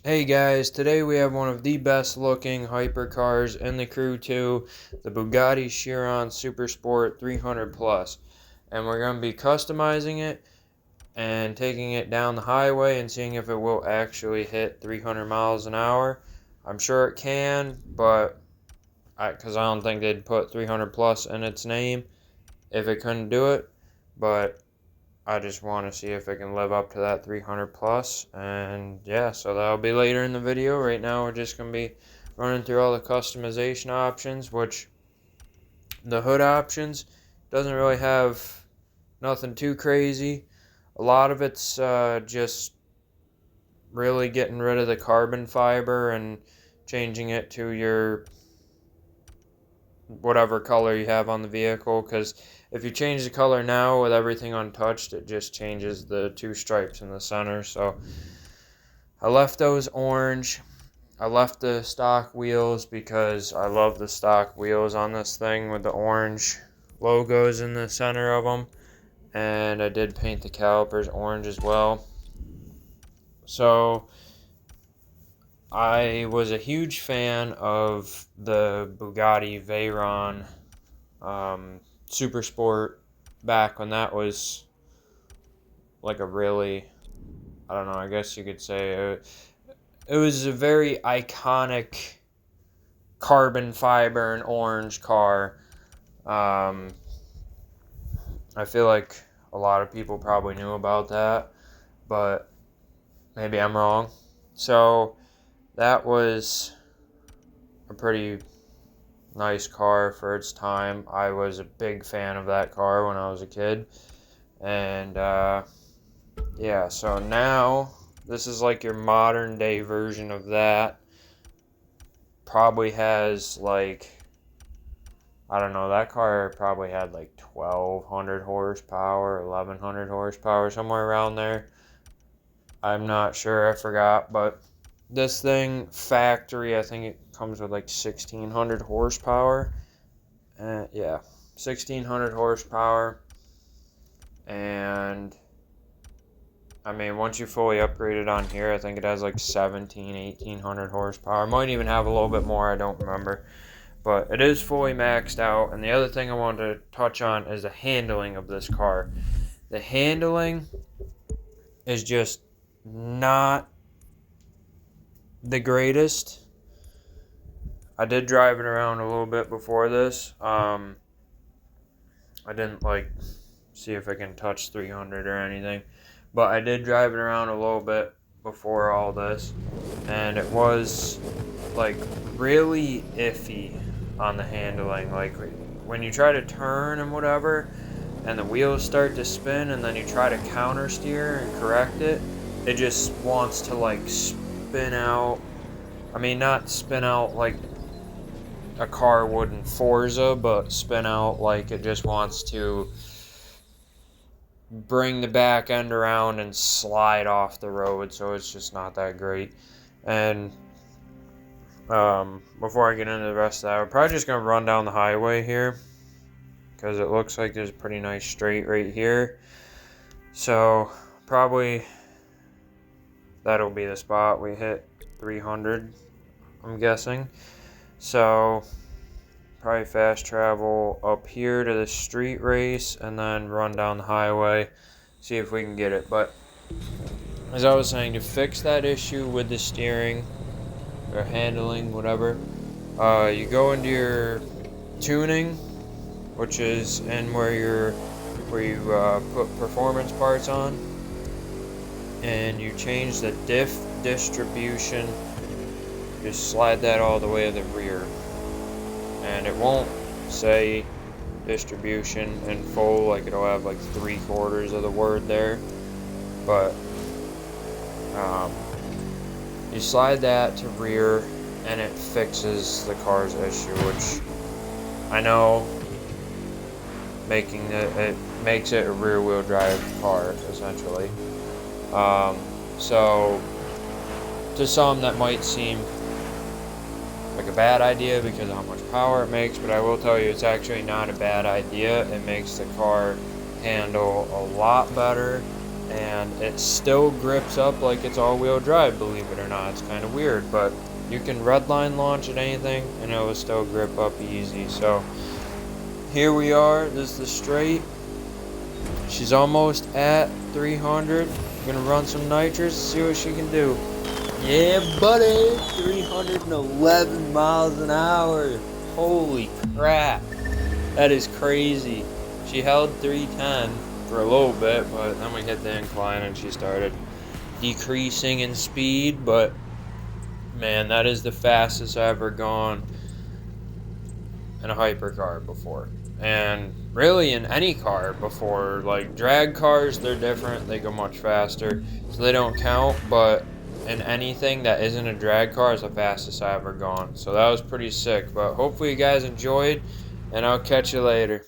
Hey guys, today we have one of the best looking hypercars in the crew too, the Bugatti Chiron Super Sport 300 Plus. And we're going to be customizing it and taking it down the highway and seeing if it will actually hit 300 miles an hour. I'm sure it can, but because I don't think they'd put 300 plus in its name if it couldn't do it. But I just want to see if it can live up to that 300 plus, and yeah, so that'll be later in the video. Right now we're just going to be running through all the customization options, which the hood options doesn't really have nothing too crazy. A lot of it's just really getting rid of the carbon fiber and changing it to your whatever color you have on the vehicle, because if you change the color now with everything untouched, it just changes the two stripes in the center. So I left those orange. I left the stock wheels because I love the stock wheels on this thing with the orange logos in the center of them, and I did paint the calipers orange as well. So I was a huge fan of the Bugatti Veyron Super Sport back when that was like a really, I don't know, I guess you could say it was a very iconic carbon fiber and orange car. I feel like a lot of people probably knew about that, but maybe I'm wrong. So that was a pretty nice car for its time. I was a big fan of that car when I was a kid. And yeah, so now this is like your modern day version of that. Probably has like, I don't know, that car probably had like 1200 horsepower, 1100 horsepower, somewhere around there. I'm not sure, I forgot, but this thing, factory, I think it comes with like 1600 horsepower. Yeah, 1600 horsepower. And I mean, once you fully upgrade it on here, I think it has like 1800 horsepower. It might even have a little bit more, I don't remember. But it is fully maxed out. And the other thing I wanted to touch on is the handling of this car. The handling is just not the greatest. I did drive it around a little bit before this. I didn't like see if I can touch 300 or anything, but I did drive it around a little bit before all this, and it was like really iffy on the handling. Like when you try to turn and whatever, and the wheels start to spin, and then you try to counter steer and correct it, it just wants to like spin out. I mean, not spin out like a car would in Forza, but spin out like it just wants to bring the back end around and slide off the road, so it's just not that great. And before I get into the rest of that, we're probably just going to run down the highway here, because it looks like there's a pretty nice straight right here. So probably that'll be the spot we hit 300, I'm guessing. So probably fast travel up here to the street race and then run down the highway, see if we can get it. But as I was saying, to fix that issue with the steering or handling, whatever, you go into your tuning, which is in where you put performance parts on, and you change the diff distribution. Just slide that all the way to the rear, and it won't say distribution in full, like it'll have like 3/4 of the word there, but you slide that to rear and it fixes the car's issue, which I know it makes it a rear wheel drive car essentially. So to some that might seem like a bad idea because of how much power it makes, but I will tell you it's actually not a bad idea. It makes the car handle a lot better, and it still grips up like it's all-wheel drive, believe it or not. It's kind of weird, but you can redline launch at anything and it will still grip up easy. So here we are. This is the straight. She's almost at 300. I'm gonna run some nitrous, see what she can do. Yeah, buddy, 311 miles an hour. Holy crap, that is crazy. She held 310 for a little bit, but then we hit the incline and she started decreasing in speed. But man, that is the fastest I've ever gone in a hypercar before, and really in any car before. Like drag cars, they're different, they go much faster, so they don't count, but in anything that isn't a drag car is the fastest I've ever gone. So that was pretty sick. But hopefully you guys enjoyed, and I'll catch you later.